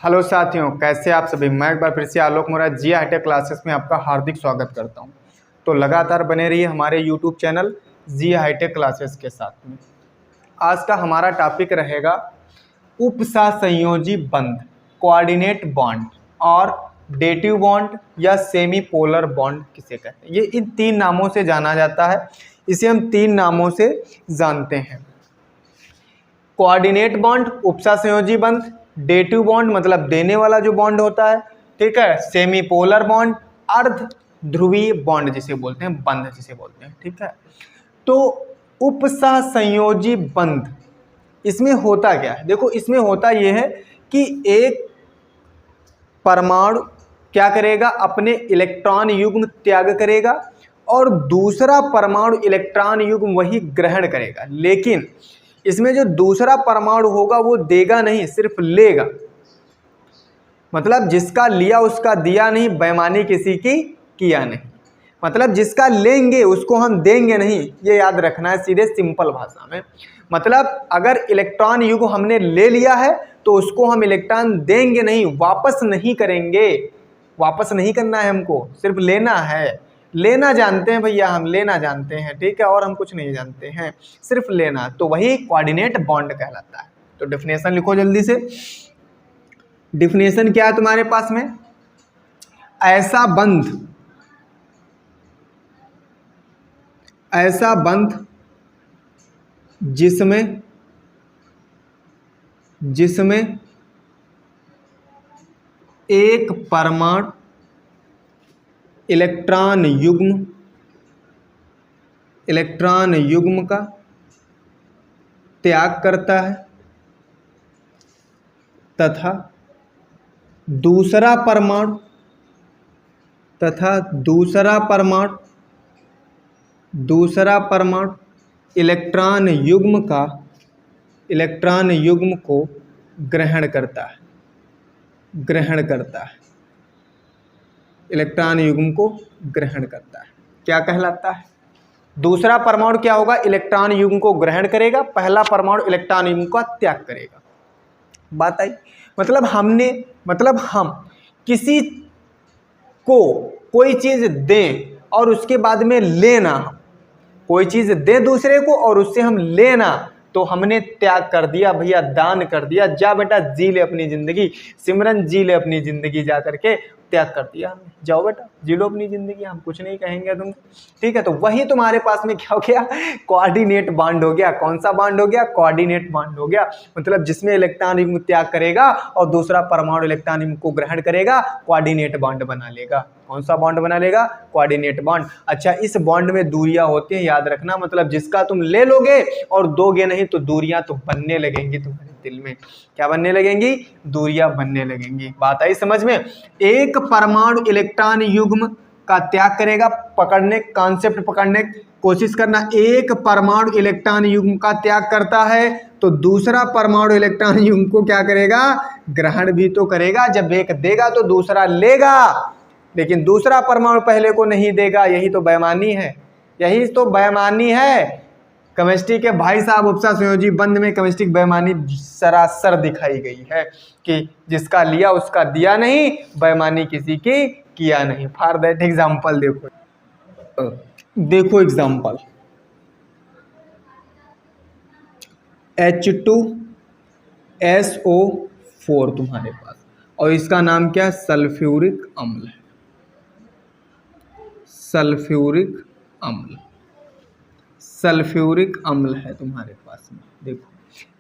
Hello साथियों, कैसे आप सभी। मैं एक बार फिर से आलोक मोरा जी हाईटेक क्लासेस में आपका हार्दिक स्वागत करता हूं। तो लगातार बने रहिए हमारे यूट्यूब चैनल जी हाईटेक क्लासेस के साथ में। आज का हमारा टॉपिक रहेगा उपसहसंयोजी बंध, कोऑर्डिनेट बॉन्ड और डेटिव बॉन्ड या सेमी पोलर बॉन्ड किसे कहते हैं। ये इन तीन नामों से जाना जाता है। इसे हम तीन नामों से जानते हैं। कोऑर्डिनेट बॉन्ड उपसहसंयोजी बंध, डेटिव बॉन्ड मतलब देने वाला जो बॉन्ड होता है, ठीक है। सेमी पोलर बॉन्ड अर्ध ध्रुवीय बॉन्ड जिसे बोलते हैं, बंध जिसे बोलते हैं, ठीक है। तो उपसहसंयोजी बंध, इसमें होता क्या है? देखो, इसमें होता यह है कि एक परमाणु क्या करेगा, अपने इलेक्ट्रॉन युग्म त्याग करेगा और दूसरा परमाणु इलेक्ट्रॉन युग्म वही ग्रहण करेगा। लेकिन इसमें जो दूसरा परमाणु होगा वो देगा नहीं, सिर्फ लेगा। मतलब जिसका लिया उसका दिया नहीं, बेईमानी किसी की किया नहीं। मतलब जिसका लेंगे उसको हम देंगे नहीं, ये याद रखना है सीधे सिंपल भाषा में। मतलब अगर इलेक्ट्रॉन युग्म हमने ले लिया है तो उसको हम इलेक्ट्रॉन देंगे नहीं, वापस नहीं करेंगे। वापस नहीं करना है हमको, सिर्फ लेना है। लेना जानते हैं भैया, हम लेना जानते हैं, ठीक है। और हम कुछ नहीं जानते हैं, सिर्फ लेना। तो वही कोऑर्डिनेट बॉन्ड कहलाता है। तो डेफिनेशन लिखो जल्दी से। डेफिनेशन क्या है तुम्हारे पास में? ऐसा बंध जिसमें एक परमाणु इलेक्ट्रॉन युग्म का त्याग करता है तथा दूसरा परमाणु इलेक्ट्रॉन युग्म को ग्रहण करता है। इलेक्ट्रॉन युग्म को ग्रहण करता है, क्या कहलाता है? दूसरा परमाणु क्या होगा? इलेक्ट्रॉन युग्म को ग्रहण करेगा, पहला परमाणु इलेक्ट्रॉन युग्म का त्याग करेगा। बात आई? मतलब हम किसी को कोई चीज दें और उसके बाद में लेना, कोई चीज दे दूसरे को और उससे हम लेना, तो हमने त्याग कर दिया भैया, दान कर दिया। जा बेटा जी ले अपनी जिंदगी, सिमरन जी ले अपनी जिंदगी, जा करके त्याग कर दिया हमने। जाओ बेटा जी लो अपनी जिंदगी, हम कुछ नहीं कहेंगे तुमको, ठीक है। तो वही तुम्हारे पास में क्या हो गया? कोऑर्डिनेट बॉन्ड हो गया। कौन सा बॉन्ड हो गया? कोऑर्डिनेट बॉन्ड हो गया। मतलब जिसमें इलेक्ट्रॉन युग्म त्याग करेगा और दूसरा परमाणु इलेक्ट्रॉन युग्म को ग्रहण करेगा, कोऑर्डिनेट बॉन्ड बना लेगा। कौन सा बॉन्ड बना लेगा? Coordinate bond. अच्छा, इस बॉन्ड में दूरियां होती हैं, याद रखना। मतलब जिसका तुम ले लोगे और दोगे नहीं तो दूरियां तो बनने लगेंगी तुम्हारे दिल में। क्या बनने लगेंगी? दूरियां बनने लगेंगी। बात आई समझ में? एक परमाणु इलेक्ट्रॉन युग्म का त्याग करेगा, कॉन्सेप्ट पकड़ने की कोशिश करना। एक परमाणु इलेक्ट्रॉन युग्म का त्याग करता है तो दूसरा परमाणु इलेक्ट्रॉन युग्म को क्या करेगा? ग्रहण भी तो करेगा। जब एक देगा तो दूसरा लेगा, लेकिन दूसरा परमाणु पहले को नहीं देगा। यही तो बेईमानी है। केमिस्ट्री के भाई साहब, उपसहसंयोजी बंध में केमिस्ट्री की बेईमानी सरासर दिखाई गई है कि जिसका लिया उसका दिया नहीं, बेईमानी किसी की किया नहीं। फॉर दैट एग्जाम्पल देखो एग्जाम्पल H2SO4 तुम्हारे पास, और इसका नाम क्या? सल्फ्यूरिक अम्ल है। सल्फ्यूरिक अम्ल है तुम्हारे पास में। देखो,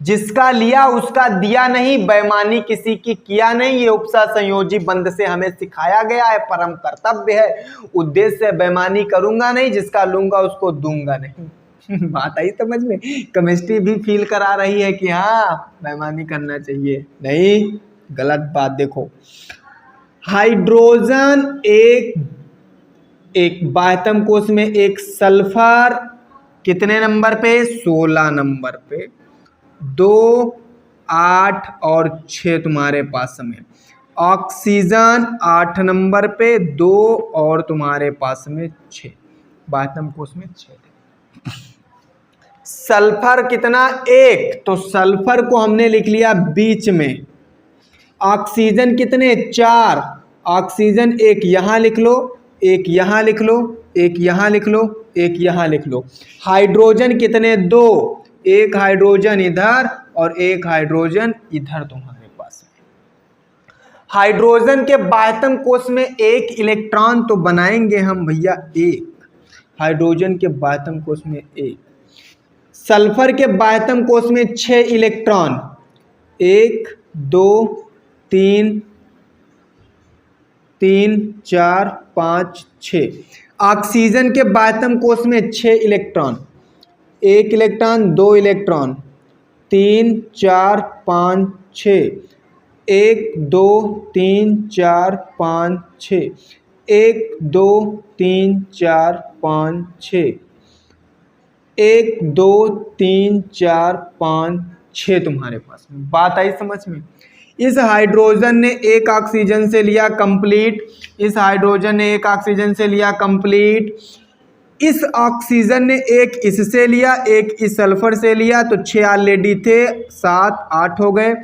जिसका लिया उसका दिया नहीं, बेईमानी किसी की किया नहीं। ये उपसहसंयोजी बंध से हमें सिखाया गया है, परम कर्तव्य है। उद्देश्य है बेईमानी करूंगा नहीं, जिसका लूंगा उसको दूंगा नहीं। बात आई समझ में? केमिस्ट्री भी फील करा रही है कि हाँ बेईमानी करना चाहिए, नहीं, गलत बात। देखो, हाइड्रोजन एक बाह्यतम कोश में एक सल्फर कितने नंबर पे? 16 नंबर पे। 2, 8 और 6 तुम्हारे पास में। ऑक्सीजन 8 नंबर पे, 2 और तुम्हारे पास में 6। बाह्यतम कोश में 6। सल्फर कितना? 1। तो सल्फर को हमने लिख लिया बीच में, ऑक्सीजन कितने? 4। ऑक्सीजन एक यहाँ लिख लो, एक यहाँ लिख लो, एक यहाँ लिख लो, एक यहाँ लिख लो। हाइड्रोजन कितने? 2। एक हाइड्रोजन इधर और एक हाइड्रोजन इधर तुम्हारे पास में। हाइड्रोजन के बाह्यतम कोश में एक इलेक्ट्रॉन तो बनाएंगे हम भैया, एक हाइड्रोजन के बाह्यतम कोश में एक। सल्फर के बाह्यतम कोश में 6 इलेक्ट्रॉन, 1 2 3 3 4 5 6। ऑक्सीजन के बाह्यतम कोश में 6 इलेक्ट्रॉन, 1 इलेक्ट्रॉन, 2 इलेक्ट्रॉन, 3 4 5 6, 1 2 3 4 5 6, 1 2 3 4 5 6, 1 2 3 4 5 6 तुम्हारे पास में। बात आई समझ में? इस हाइड्रोजन ने एक ऑक्सीजन से लिया कंप्लीट, इस हाइड्रोजन ने एक ऑक्सीजन से लिया कंप्लीट, इस ऑक्सीजन ने एक इससे लिया, एक इस सल्फर से लिया, तो 6 ऑलरेडी थे, 7 8 हो गए।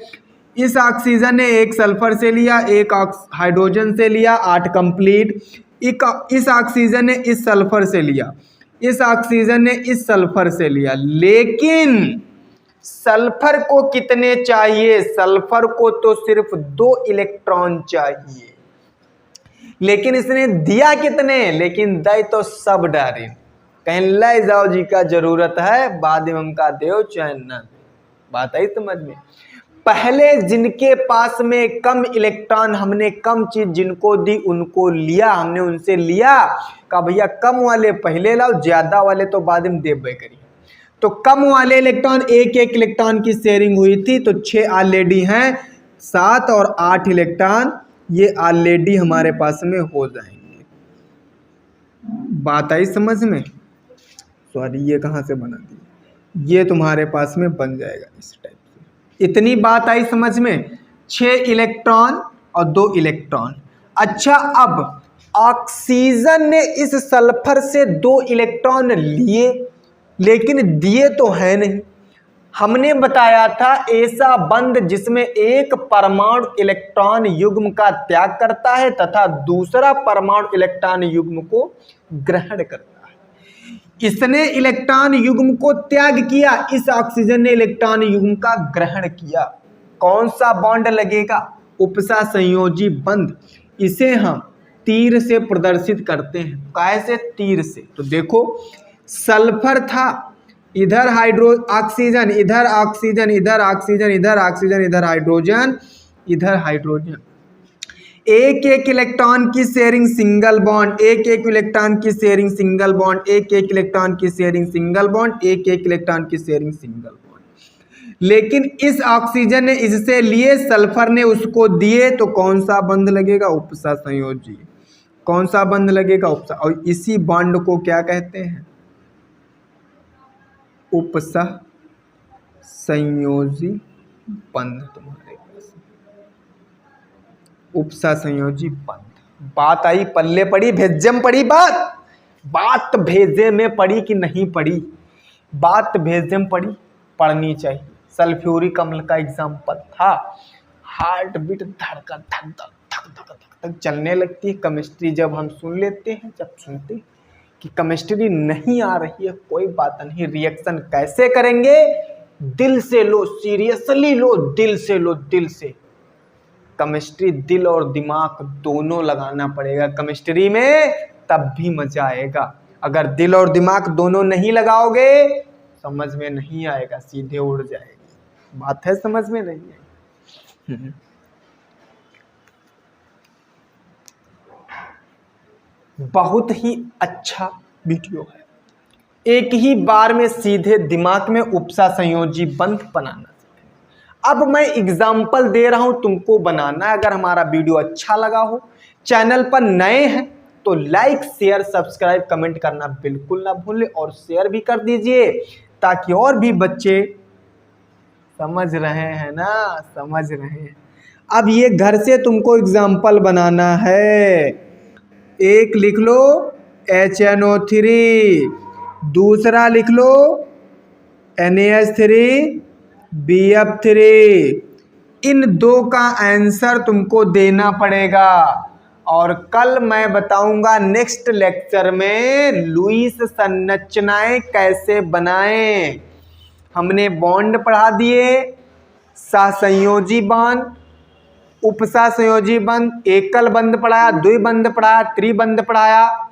इस ऑक्सीजन ने एक सल्फर से लिया, एक हाइड्रोजन से लिया, 8 कंप्लीट। इस ऑक्सीजन ने इस सल्फर से लिया, इस ऑक्सीजन ने इस सल्फर से लिया, लेकिन सल्फर को कितने चाहिए? सल्फर को तो सिर्फ 2 इलेक्ट्रॉन चाहिए, लेकिन इसने दिया कितने? लेकिन दे तो सब डारे। कहीं ले जाओ जी का जरूरत है, बाद में हमका देव चैन न। बात आई समझ में? पहले जिनके पास में कम इलेक्ट्रॉन, हमने कम चीज जिनको दी उनको लिया, हमने उनसे लिया, कहा भैया कम वाले पहले लाओ, ज्यादा वाले तो बाद में देवे करिए। तो कम वाले इलेक्ट्रॉन, एक एक इलेक्ट्रॉन की शेयरिंग हुई थी, तो 6 ऑलरेडी हैं, 7 और 8 इलेक्ट्रॉन ये ऑलरेडी हमारे पास में हो जाएंगे। बात आई समझ में? सॉरी ये कहाँ से बना दी, ये तुम्हारे पास में बन जाएगा इस टाइप से। इतनी बात आई समझ में? 6 इलेक्ट्रॉन और 2 इलेक्ट्रॉन। अच्छा, अब ऑक्सीजन ने इस सल्फर से 2 इलेक्ट्रॉन लिए, लेकिन दिए तो है नहीं। हमने बताया था ऐसा बंध जिसमें एक परमाणु इलेक्ट्रॉन युग्म का त्याग करता है तथा दूसरा परमाणु इलेक्ट्रॉन युग्म को ग्रहण करता है। इसने इलेक्ट्रॉन युग्म को त्याग किया, इस ऑक्सीजन ने इलेक्ट्रॉन युग्म का ग्रहण किया। कौन सा बॉन्ड लगेगा? उपसा संयोजी बंध। इसे हम तीर से प्रदर्शित करते हैं। कैसे? तीर से। तो देखो, सल्फर था, इधर ऑक्सीजन, इधर ऑक्सीजन, इधर ऑक्सीजन, इधर ऑक्सीजन, इधर हाइड्रोजन, इधर हाइड्रोजन। एक एक इलेक्ट्रॉन की शेयरिंग सिंगल बॉन्ड, एक एक इलेक्ट्रॉन की शेयरिंग सिंगल बॉन्ड, एक एक इलेक्ट्रॉन की शेयरिंग सिंगल बॉन्ड, एक एक इलेक्ट्रॉन की शेयरिंग सिंगल बॉन्ड। लेकिन इस ऑक्सीजन ने इससे लिए, सल्फर ने उसको दिए, तो कौन सा बंध लगेगा? उपसा संयोजी। कौन सा बंध लगेगा? उपसा। और इसी बॉन्ड को क्या कहते हैं? उपसह संयोजी बंध। तुम्हारे पास उपसह संयोजी बंध। बात आई? पल्ले पड़ी, भेजे में पड़ी बात? बात भेजे में पड़ी कि नहीं पड़ी? बात भेजे में पड़ी, पढ़नी चाहिए। सल्फ्यूरिक अम्ल का एग्जाम्पल था, हार्ट बीट धड़कन धक धक धक धक धक धक चलने लगती है। केमिस्ट्री जब हम सुन लेते हैं, जब सुनते हैं कि केमिस्ट्री नहीं आ रही है, कोई बात नहीं, रिएक्शन कैसे करेंगे? दिल से लो, सीरियसली लो, दिल से लो, दिल से। केमिस्ट्री दिल और दिमाग दोनों लगाना पड़ेगा केमिस्ट्री में, तब भी मजा आएगा। अगर दिल और दिमाग दोनों नहीं लगाओगे, समझ में नहीं आएगा, सीधे उड़ जाएगी। बात है समझ में नहीं आई? बहुत ही अच्छा वीडियो है, एक ही बार में सीधे दिमाग में उपसा संयोजी बंध बनाना। अब मैं एग्जाम्पल दे रहा हूं, तुमको बनाना है। अगर हमारा वीडियो अच्छा लगा हो, चैनल पर नए हैं तो लाइक शेयर सब्सक्राइब कमेंट करना बिल्कुल ना भूलें, और शेयर भी कर दीजिए ताकि और भी बच्चे समझ रहे हैं ना, समझ रहे हैं। अब ये घर से तुमको एग्जाम्पल बनाना है। एक लिख लो HNO3, दूसरा लिख लो NaH3 BF3, इन दो का आंसर तुमको देना पड़ेगा और कल मैं बताऊंगा नेक्स्ट लेक्चर में लुईस संरचनाएं कैसे बनाएं। हमने बॉन्ड पढ़ा दिए, सहसंयोजी बंध, उपसहसंयोजी बंध, एकल बंध पढ़ाया, द्विबंध पढ़ाया, त्रिबंध पढ़ाया।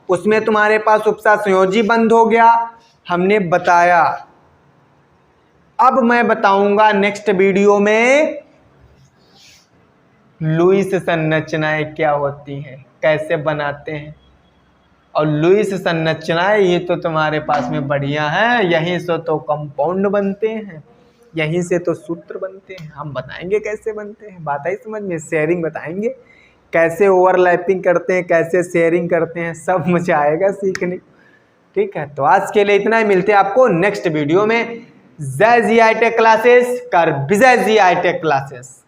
उसमें तुम्हारे पास उपसहसंयोजी बंध हो गया, हमने बताया। अब मैं बताऊंगा नेक्स्ट वीडियो में लुईस संरचनाएं क्या होती हैं, कैसे बनाते हैं। और लुईस संरचनाएं ये तो तुम्हारे पास में बढ़िया है, यहीं से तो कंपाउंड बनते हैं, यहीं से तो सूत्र बनते हैं। हम बताएंगे कैसे बनते हैं, बात आई समझ में। शेयरिंग बताएंगे, कैसे ओवरलैपिंग करते हैं, कैसे शेयरिंग करते हैं, सब मजा आएगा सीखने। ठीक है, तो आज के लिए इतना ही, मिलते हैं आपको नेक्स्ट वीडियो में। जय जी आई टेक क्लासेस कर Vijay ji I take classes.